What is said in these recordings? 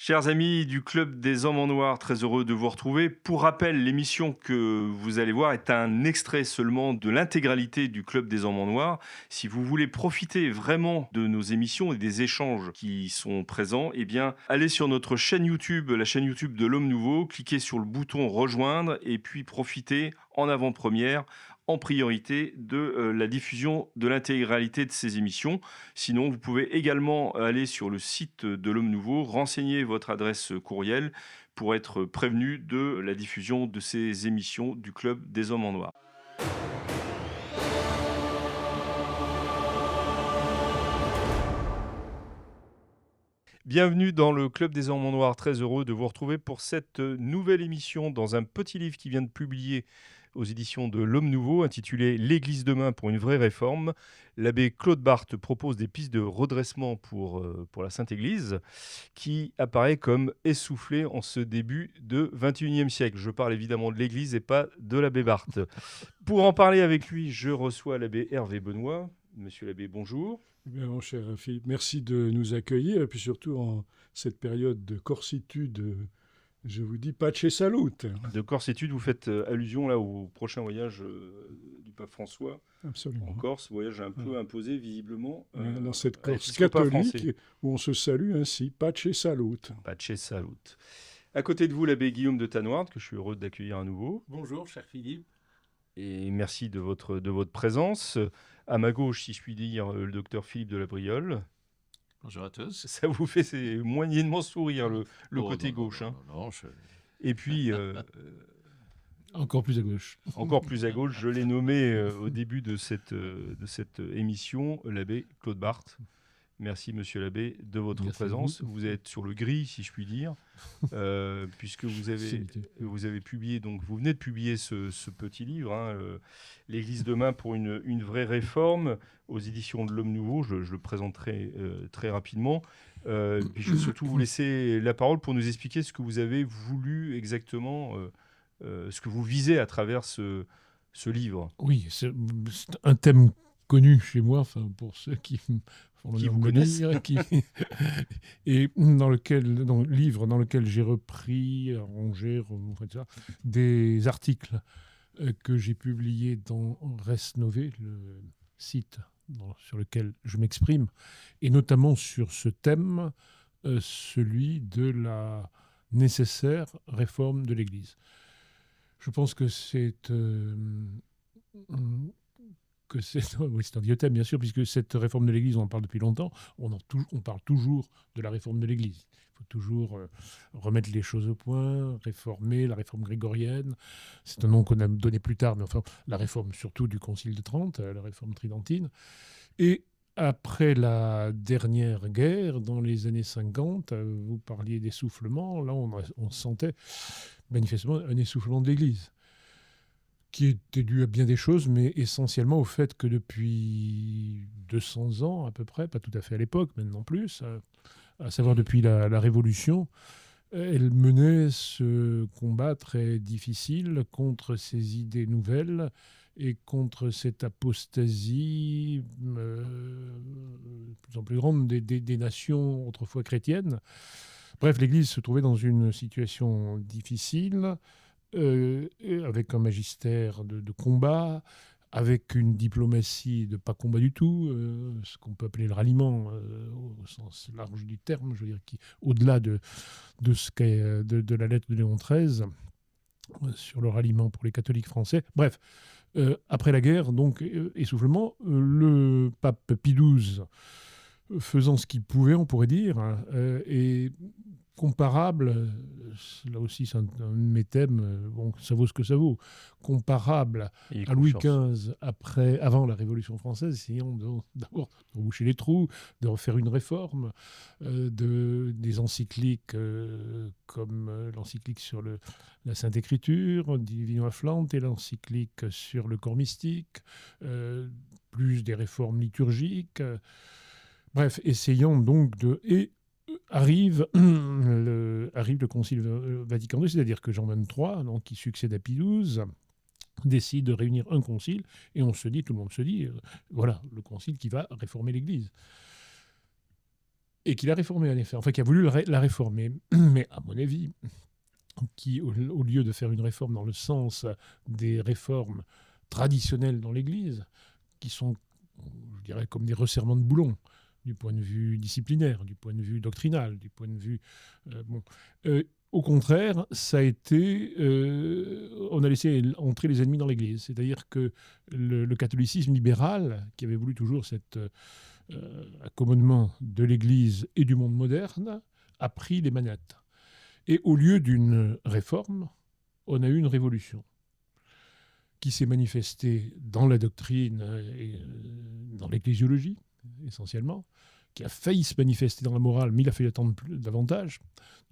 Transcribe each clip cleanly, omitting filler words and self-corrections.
Chers amis du Club des Hommes en Noir, très heureux de vous retrouver. Pour rappel, l'émission que vous allez voir est un extrait seulement de l'intégralité du Club des Hommes en Noir. Si vous voulez profiter vraiment de nos émissions et des échanges qui sont présents, eh bien, allez sur notre chaîne YouTube, la chaîne YouTube de l'Homme Nouveau, cliquez sur le bouton rejoindre et puis profitez en avant-première, en priorité de la diffusion de l'intégralité de ces émissions. Sinon, vous pouvez également aller sur le site de l'Homme Nouveau, renseigner votre adresse courriel pour être prévenu de la diffusion de ces émissions du Club des Hommes en Noir. Bienvenue dans le Club des Hommes en Noir, très heureux de vous retrouver pour cette nouvelle émission dans un petit livre qui vient de publier aux éditions de l'Homme Nouveau, intitulé L'Église demain pour une vraie réforme. L'abbé Claude Barthes propose des pistes de redressement pour la Sainte Église, qui apparaît comme essoufflée en ce début de XXIe siècle. Je parle évidemment de l'Église et pas de l'abbé Barthes. Pour en parler avec lui, je reçois l'abbé Hervé Benoît. Monsieur l'abbé, bonjour. Eh bien, mon cher Philippe, merci de nous accueillir, et puis surtout en cette période de corsitude, je vous dis pace salute. De Corse-Études, vous faites allusion là au prochain voyage du pape François Absolument. en Corse, voyage un peu imposé visiblement Dans cette à Corse l'épiscopat catholique français. où on se salue ainsi, pace salute. Pace salute. À côté de vous, l'abbé Guillaume de Tanoirde, que je suis heureux d'accueillir à nouveau. Bonjour, cher Philippe. Et merci de votre présence. À ma gauche, si je puis dire, le docteur Philippe de la Briole. Bonjour à tous. Ça vous fait moyennement sourire, le Oh, côté non, gauche. non, Hein. non, non, je- Et puis, Encore plus à gauche. encore plus à gauche, je l'ai nommé au début de cette émission, l'abbé Claude Barthes. Merci, monsieur l'abbé, de votre Merci à présence. Vous êtes sur le gris, si je puis dire, puisque vous avez publié, donc vous venez de publier ce petit livre, hein, L'Église demain pour une vraie réforme, aux éditions de l'Homme Nouveau. Je le présenterai très rapidement. Puis je vais surtout vous laisser la parole pour nous expliquer ce que vous avez voulu exactement, ce que vous visez à travers ce livre. Oui, c'est un thème connu chez moi, enfin, pour ceux qui font Qui l'honneur vous de me connaissent. lire, et dans le livre dans lequel j'ai repris, arrangé, des articles que j'ai publiés dans Res Nové, le site sur lequel je m'exprime, et notamment sur ce thème, celui de la nécessaire réforme de l'Église. Je pense que c'est oui, c'est un vieux thème, bien sûr, puisque cette réforme de l'Église, on en parle depuis longtemps. On parle toujours de la réforme de l'Église. Il faut toujours remettre les choses au point, réformer la réforme grégorienne. C'est un nom qu'on a donné plus tard, mais enfin, la réforme surtout du Concile de Trente, la réforme tridentine. Et après la dernière guerre, dans les années 50, vous parliez d'essoufflement. Là, on sentait manifestement un essoufflement de l'Église, qui était dû à bien des choses, mais essentiellement au fait que depuis 200 ans à peu près, pas tout à fait à l'époque, maintenant plus, à savoir depuis la Révolution, elle menait ce combat très difficile contre ces idées nouvelles et contre cette apostasie de plus en plus grande des nations autrefois chrétiennes. Bref, l'Église se trouvait dans une situation difficile, avec un magistère de combat, avec une diplomatie de pas combat du tout, ce qu'on peut appeler le ralliement au sens large du terme, je veux dire, qui, au-delà de ce qu'est de la lettre de Léon XIII sur le ralliement pour les catholiques français. Bref, après la guerre, donc essoufflement, le pape Pie XII faisant ce qu'il pouvait, on pourrait dire, hein, et comparable, là aussi c'est un de mes thèmes, bon, ça vaut ce que ça vaut, comparable à Louis XV avant la Révolution française, essayant d'abord de reboucher les trous, de refaire une réforme, des encycliques comme l'encyclique sur la Sainte Écriture, Divino Afflante, et l'encyclique sur le corps mystique, plus des réformes liturgiques. Bref, essayant donc de... Et arrive le Concile Vatican II, c'est-à-dire que Jean XXIII, donc, qui succède à Pie XII, décide de réunir un concile, et tout le monde se dit, voilà, le concile qui va réformer l'Église. et qu'il a réformé en effet, enfin qui a voulu la réformer. Mais à mon avis, qui, au lieu de faire une réforme dans le sens des réformes traditionnelles dans l'Église, qui sont, je dirais, comme des resserrements de boulons, du point de vue disciplinaire, du point de vue doctrinal, du point de vue... au contraire, ça a été... on a laissé entrer les ennemis dans l'Église. C'est-à-dire que le catholicisme libéral, qui avait voulu toujours cet accommodement de l'Église et du monde moderne, a pris les manettes. Et au lieu d'une réforme, on a eu une révolution qui s'est manifestée dans la doctrine et dans l'ecclésiologie, essentiellement, qui a failli se manifester dans la morale, mais il a fallu attendre davantage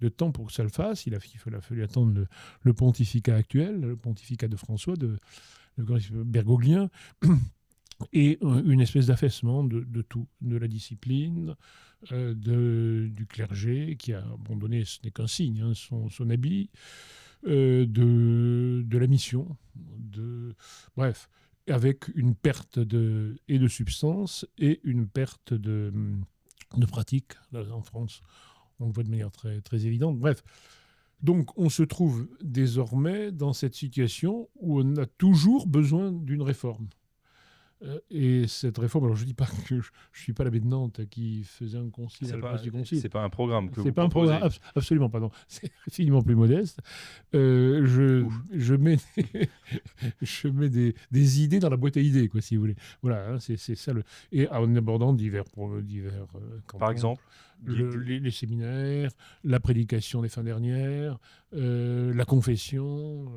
de temps pour que ça le fasse. Il a fallu attendre le pontificat actuel, le pontificat de François, de Bergoglien, et une espèce d'affaissement de tout, de la discipline, du clergé, qui a abandonné, ce n'est qu'un signe, hein, son habit, de la mission, bref, avec une perte de substance et une perte de pratique. Là, en France, on le voit de manière très, très évidente. Bref, donc on se trouve désormais dans cette situation où on a toujours besoin d'une réforme. Et cette réforme, alors je ne dis pas que je ne suis pas l'abbé de Nantes qui faisait un concile à la place du concile. C'est pas un programme que vous C'est pas un proposez. programme, absolument pas, non. C'est infiniment plus modeste. Je mets, je mets des idées dans la boîte à idées, quoi, si vous voulez. Voilà, hein, c'est ça. Et en abordant divers cantons. Par exemple Les séminaires, la prédication des fins dernières, la confession,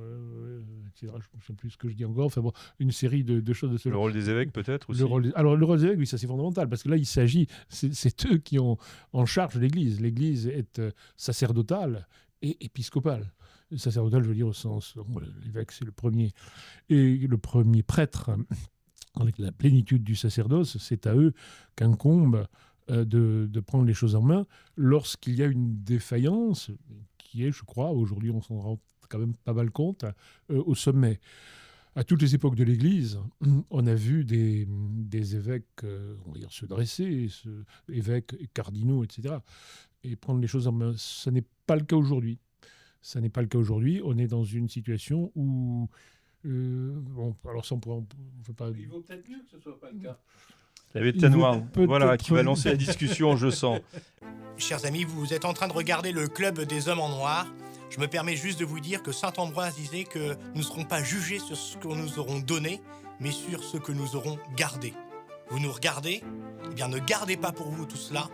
etc. Je ne sais plus ce que je dis encore. Enfin bon, une série de choses de ce le genre. rôle des évêques, peut-être aussi. Alors, le rôle des évêques, oui, ça c'est fondamental, parce que là, il s'agit, c'est eux qui ont en charge l'Église. L'Église est sacerdotale et épiscopale. Sacerdotale, je veux dire, au sens, l'évêque, c'est le premier. Et le premier prêtre, avec la plénitude du sacerdoce, c'est à eux qu'incombe de prendre les choses en main lorsqu'il y a une défaillance qui est, je crois, aujourd'hui on s'en rend quand même pas mal compte, au sommet. À toutes les époques de l'Église, on a vu des évêques, on va dire, se dresser, évêques, cardinaux, etc., et prendre les choses en main. Ce n'est pas le cas aujourd'hui. Ça n'est pas le cas aujourd'hui. On est dans une situation où... bon, alors ça, on ne peut pas... Il vaut peut-être mieux que ce ne soit pas le cas. L'abbé de Tanoir, voilà, qui va peut-être- lancer la discussion, je sens. Chers amis, vous êtes en train de regarder le Club des Hommes en Noir. Je me permets juste de vous dire que saint Ambroise disait que nous ne serons pas jugés sur ce que nous aurons donné, mais sur ce que nous aurons gardé. Vous nous regardez? Eh bien, ne gardez pas pour vous tout cela.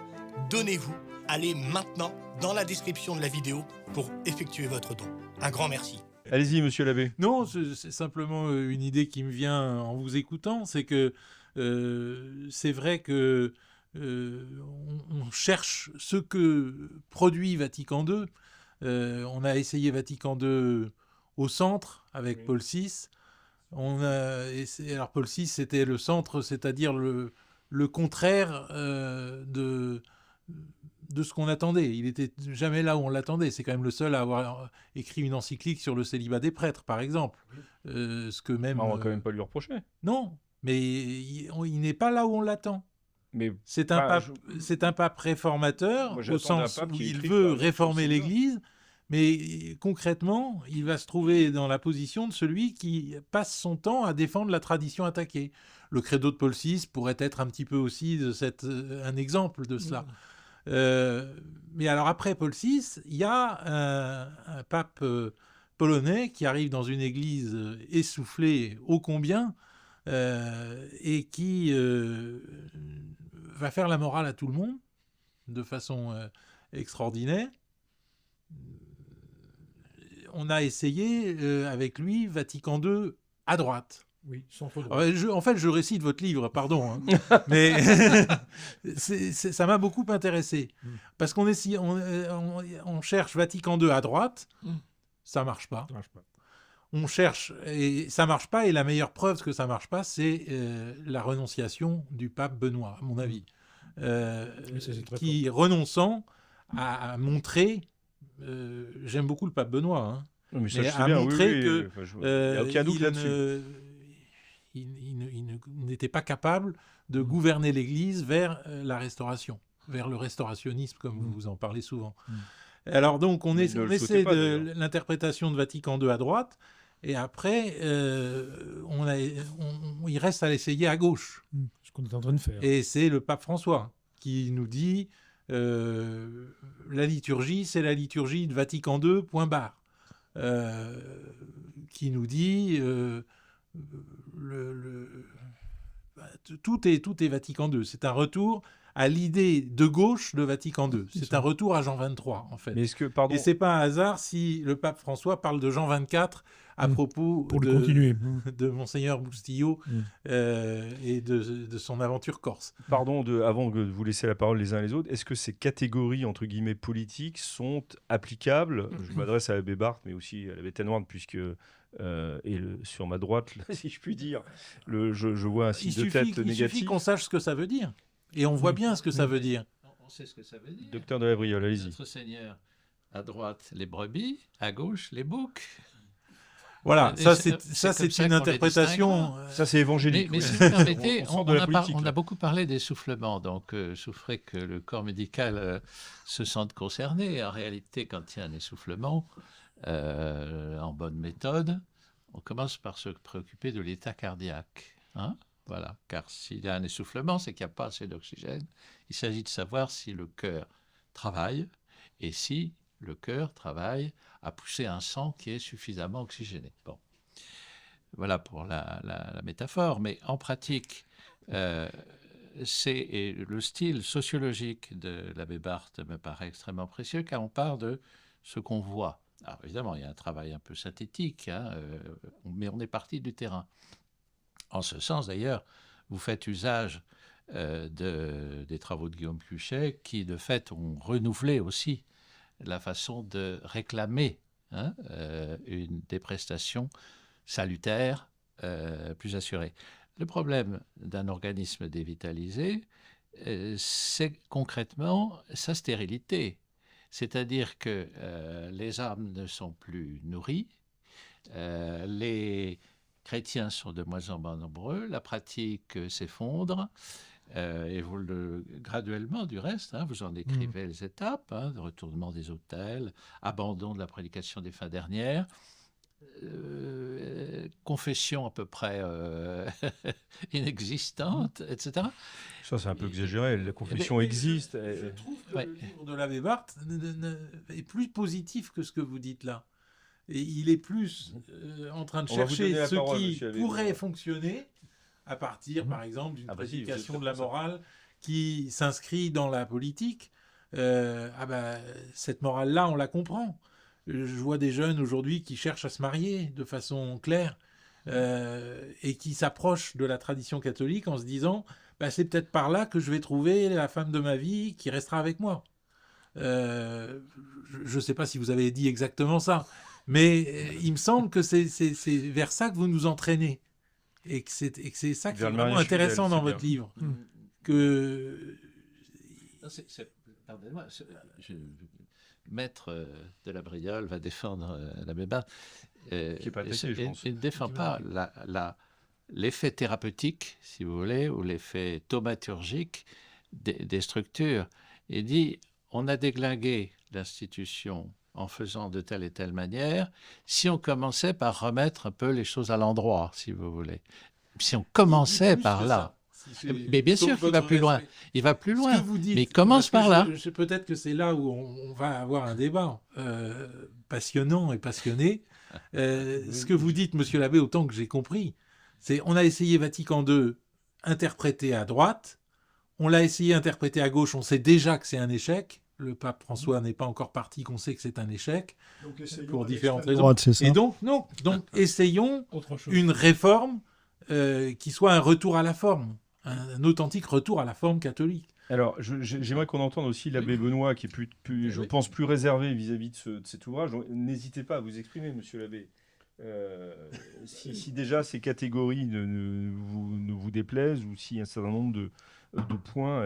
Donnez-vous. Allez maintenant dans la description de la vidéo pour effectuer votre don. Un grand merci. Allez-y, monsieur l'abbé. Non, c'est simplement une idée qui me vient en vous écoutant, c'est que c'est vrai que on cherche ce que produit Vatican II. On a essayé Vatican II au centre avec Paul VI. Alors Paul VI, c'était le centre, c'est-à-dire le contraire de ce qu'on attendait. Il n'était jamais là où on l'attendait. C'est quand même le seul à avoir écrit une encyclique sur le célibat des prêtres, par exemple. Ce que même... On va quand même pas lui reprocher. Non, mais il n'est pas là où on l'attend. Mais C'est un pape réformateur, Moi, au j'attends d'un sens pape où qui il écrive veut par exemple réformer sur César. l'Église, mais concrètement, il va se trouver dans la position de celui qui passe son temps à défendre la tradition attaquée. Le credo de Paul VI pourrait être un petit peu aussi un exemple de cela. Mais alors après Paul VI, il y a un pape polonais qui arrive dans une église essoufflée ô combien et qui va faire la morale à tout le monde de façon extraordinaire. On a essayé avec lui Vatican II à droite. Oui, sans trop de... En fait, je récite votre livre, pardon, hein. Mais ça m'a beaucoup intéressé. Parce qu'on cherche Vatican II à droite, ça marche pas. Ça marche pas. On cherche, et ça marche pas, et la meilleure preuve que ça marche pas, c'est la renonciation du pape Benoît, à mon avis. c'est très Qui, renonçant, a montré... j'aime beaucoup le pape Benoît, hein. Non, mais ça, Mais je sais à bien, montrer oui, que, enfin, il n'y a aucun doute là-dessus. il n'était pas capable de gouverner l'Église vers la restauration. vers le restaurationnisme, comme vous en parlez souvent. Mm. Alors donc, on Ne essaie le souhaitez pas, de d'ailleurs. l'interprétation de Vatican II à droite, et après, il reste à l'essayer à gauche. Ce qu'on est en train de faire. Et c'est le pape François qui nous dit la liturgie, c'est la liturgie de Vatican II, point barre. Qui nous dit tout est Vatican II. C'est un retour à l'idée de gauche de Vatican II. C'est un retour à Jean XXIII, en fait. Mais est-ce que, pardon, Et c'est pas un hasard si le pape François parle de Jean XXIV à propos Pour le continuer. de Monseigneur Boustillot et de son aventure corse. pardon avant de vous laisser la parole les uns les autres, est-ce que ces catégories entre guillemets politiques sont applicables? Je m'adresse à l'abbé Barthes, mais aussi à l'abbé Tenoirne, puisque sur ma droite, là, si je puis dire, je vois un signe de tête Il suffit négatif. qu'on sache ce que ça veut dire. Et on voit bien ce que ça veut dire. On sait ce que ça veut dire. Docteur de la Briole, allez-y. Notre Seigneur, à droite, les brebis, à gauche, les boucs. Voilà, Et ça c'est c'est comme ça ça c'est qu'on une les interprétation. Ça, c'est évangélique. Mais oui. si vous permettez, On sort de la politique, on là. a beaucoup parlé d'essoufflement, donc je souffrais que le corps médical se sente concerné. En réalité, quand il y a un essoufflement, en bonne méthode, on commence par se préoccuper de l'état cardiaque. Hein, voilà, car s'il y a un essoufflement, c'est qu'il n'y a pas assez d'oxygène. Il s'agit de savoir si le cœur travaille et si le cœur travaille à pousser un sang qui est suffisamment oxygéné. Bon. Voilà pour la métaphore, mais en pratique, c'est le style sociologique de l'abbé Barthes me paraît extrêmement précieux, car on part de ce qu'on voit. Alors évidemment, il y a un travail un peu synthétique, hein, mais on est parti du terrain. En ce sens, d'ailleurs, vous faites usage des travaux de Guillaume Cuchet, qui, de fait, ont renouvelé aussi la façon de réclamer des prestations salutaires plus assurées. Le problème d'un organisme dévitalisé, c'est concrètement sa stérilité. C'est-à-dire que les âmes ne sont plus nourries, les chrétiens sont de moins en moins nombreux, la pratique s'effondre, et graduellement, du reste, hein, vous en décrivez les étapes, hein, retournement des autels, abandon de la prédication des fins dernières, confession à peu près inexistante, etc. Ça, c'est un peu exagéré. La confession existe. Je trouve que le livre de l'abbé Barthes est plus positif que ce que vous dites là. Et il est plus en train de On va vous donner chercher la ce parole, qui monsieur Abbé. pourrait fonctionner à partir, par exemple, d'une Ah bah si, prédication vous êtes de la pour ça. morale qui s'inscrit dans la politique. Cette morale-là, on la comprend. Je vois des jeunes aujourd'hui qui cherchent à se marier de façon claire et qui s'approchent de la tradition catholique en se disant c'est peut-être par là que je vais trouver la femme de ma vie qui restera avec moi. Je ne sais pas si vous avez dit exactement ça, mais il me semble que c'est vers ça que vous nous entraînez et que c'est ça qui est Vers le vraiment mariage intéressant fidèle, dans c'est votre bien. livre. Que Non, pardonnez-moi, Maître de la Briole va défendre l'abbé Barthes. Qui n'est pas attaqué, je pense. Il ne défend pas l'effet thérapeutique, si vous voulez, ou l'effet thaumaturgique des structures. Il dit, on a déglingué l'institution en faisant de telle et telle manière, si on commençait par remettre un peu les choses à l'endroit, si vous voulez. Si on commençait par là. Mais bien sûr qu'il va plus loin. Il va plus loin. Mais il commence par là. Peut-être que c'est là où on va avoir un débat passionnant et passionné. Ce que vous dites, monsieur l'abbé, autant que j'ai compris, c'est on a essayé Vatican II interprété à droite, on l'a essayé interprété à gauche, on sait déjà que c'est un échec. Le pape François n'est pas encore parti, qu'on sait que c'est un échec pour différentes raisons. Droite, c'est ça. Et donc essayons une réforme qui soit un retour à la forme. Un authentique retour à la forme catholique. Alors, j'aimerais qu'on entende aussi l'abbé Benoît, qui est je pense, plus réservé vis-à-vis de cet ouvrage. Donc, n'hésitez pas à vous exprimer, monsieur l'abbé. Si déjà ces catégories ne vous déplaisent, ou si un certain nombre de points,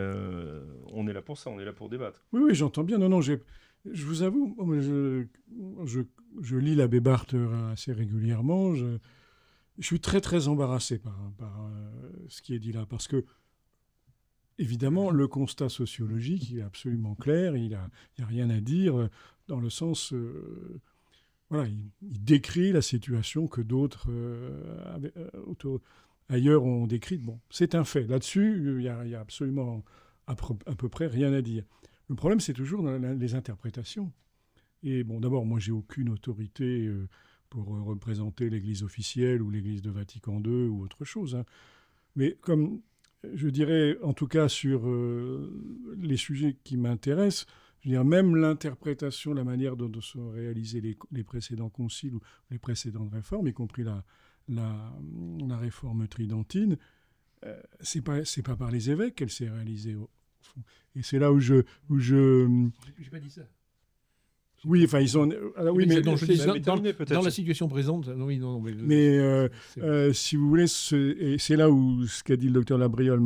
on est là pour ça, on est là pour débattre. Oui, j'entends bien. Non, je vous avoue, je lis l'abbé Barthes assez régulièrement. Je suis très, très embarrassé par ce qui est dit là, parce que évidemment, le constat sociologique, il est absolument clair, il n'y a rien à dire, dans le sens... voilà, il décrit la situation que d'autres ailleurs ont décrite. Bon, c'est un fait. Là-dessus, il y a absolument à peu près rien à dire. Le problème, c'est toujours dans les interprétations. Et bon, d'abord, moi, j'ai aucune autorité pour représenter l'Église officielle ou l'Église de Vatican II ou autre chose. Hein. Mais comme je dirais, en tout cas sur les sujets qui m'intéressent, je veux dire, même l'interprétation, la manière dont sont réalisés les précédents conciles ou les précédentes réformes, y compris la réforme tridentine, c'est pas par les évêques qu'elle s'est réalisée au fond. Et c'est là où je J'ai pas dit ça. oui, enfin ils ont. Alors, oui, mais dans la situation présente, oui, non. Mais si vous voulez, c'est là où ce qu'a dit le docteur Labriole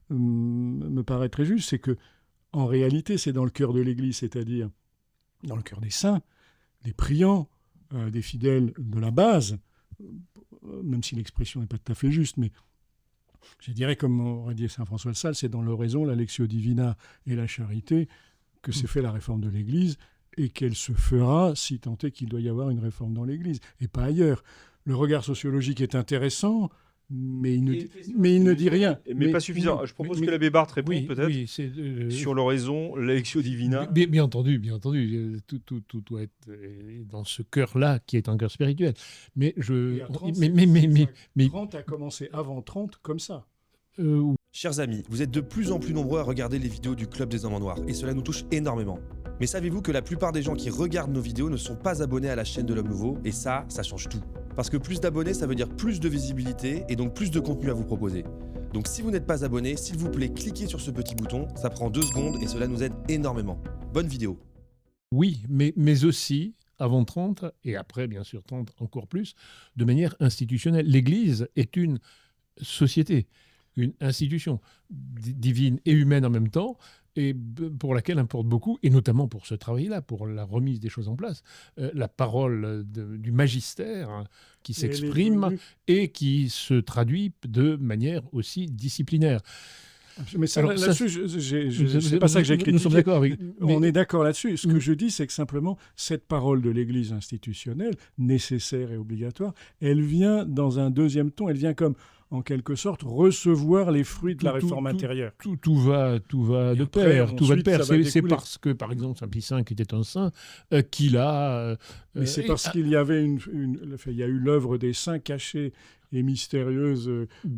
me paraît très juste, c'est que en réalité, c'est dans le cœur de l'Église, c'est-à-dire dans le cœur des saints, des priants, des fidèles de la base, même si l'expression n'est pas tout à fait juste, mais je dirais, comme aurait dit saint François de Sales, c'est dans l'oraison, la lectio divina et la charité que s'est fait la réforme de l'Église et qu'elle se fera si tant est qu'il doit y avoir une réforme dans l'Église et pas ailleurs. Le regard sociologique est intéressant, mais il ne dit rien. Mais pas suffisant. Je propose que l'abbé Barthes réponde peut-être sur l'oraison, la lectio divina. Bien entendu. Tout doit être dans ce cœur-là qui est un cœur spirituel. Mais Trente a commencé avant 30 comme ça. Chers amis, vous êtes de plus en plus nombreux à regarder les vidéos du Club des Hommes en Noir et cela nous touche énormément. Mais savez-vous que la plupart des gens qui regardent nos vidéos ne sont pas abonnés à la chaîne de l'Homme Nouveau et ça change tout. Parce que plus d'abonnés, ça veut dire plus de visibilité et donc plus de contenu à vous proposer. Donc si vous n'êtes pas abonné, s'il vous plaît, cliquez sur ce petit bouton, ça prend 2 secondes et cela nous aide énormément. Bonne vidéo. Oui, mais aussi, avant 30, et après bien sûr 30 encore plus, de manière institutionnelle. L'Église est une société, une institution divine et humaine en même temps, et pour laquelle importe beaucoup, et notamment pour ce travail-là, pour la remise des choses en place, la parole du magistère qui s'exprime et qui se traduit de manière aussi disciplinaire. Mais c'est pas ça que j'ai critiqué. Nous sommes d'accord. On est d'accord là-dessus. Ce que je dis, c'est que simplement, cette parole de l'Église institutionnelle, nécessaire et obligatoire, elle vient dans un deuxième ton, elle vient comme, en quelque sorte, recevoir les fruits de la réforme intérieure. Tout va de pair. C'est parce que, par exemple, Saint Pie V était un saint qu'il a... Mais c'est parce qu'il y avait il y a eu l'œuvre des saints cachée et mystérieuse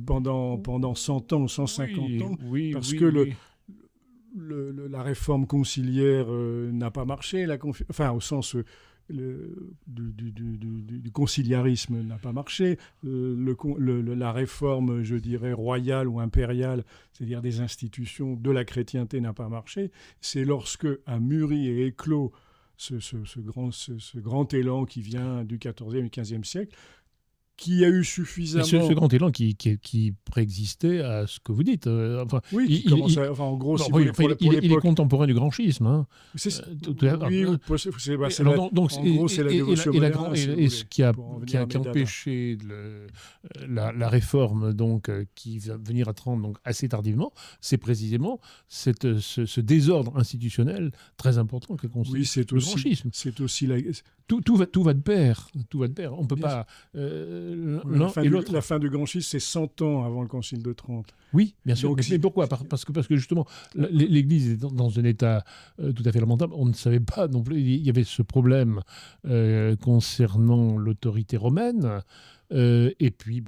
pendant 100 ans ou 150 ans, parce que la réforme conciliaire n'a pas marché, au sens du conciliarisme n'a pas marché, la réforme, je dirais, royale ou impériale, c'est-à-dire des institutions de la chrétienté n'a pas marché. C'est lorsque a mûri et éclos ce grand élan qui vient du XIVe et XVe siècle, qui a eu suffisamment... Ce grand élan qui préexistait à ce que vous dites. En gros, il est contemporain du grand schisme. Hein. C'est la dévotion moderne. Et ce qui a empêché la réforme qui va venir à 30 donc assez tardivement, c'est précisément ce désordre institutionnel très important que constitue le grand schisme. C'est aussi tout va de pair. On ne peut pas... La fin du grand schisme, c'est 100 ans avant le concile de Trente. Oui, bien sûr. Mais pourquoi ? Parce que justement, l'Église est dans un état tout à fait lamentable. On ne savait pas non plus. Il y avait ce problème concernant l'autorité romaine. Et puis,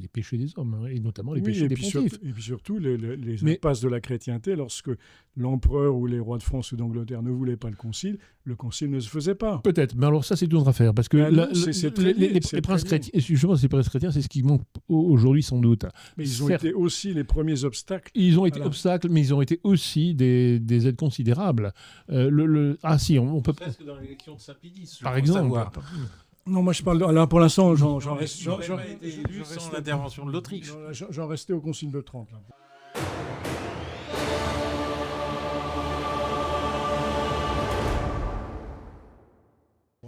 les péchés des hommes, et notamment les péchés des pontifes. Et puis surtout, les impasses de la chrétienté, lorsque l'empereur ou les rois de France ou d'Angleterre ne voulaient pas le concile ne se faisait pas. Peut-être, mais alors ça, c'est une autre affaire. Parce que les princes chrétiens, justement, ces princes chrétiens, c'est ce qui manque aujourd'hui sans doute. Mais ils ont été aussi les premiers obstacles. Ils ont été obstacles, mais ils ont été aussi des aides considérables. On peut... Presque dans l'élection de Saint-Pédis, par exemple. Non, moi je parle là pour l'instant, j'en reste. J'aurais pas été élu sans l'intervention de l'Autriche. J'en restais au concile de Trente. Là.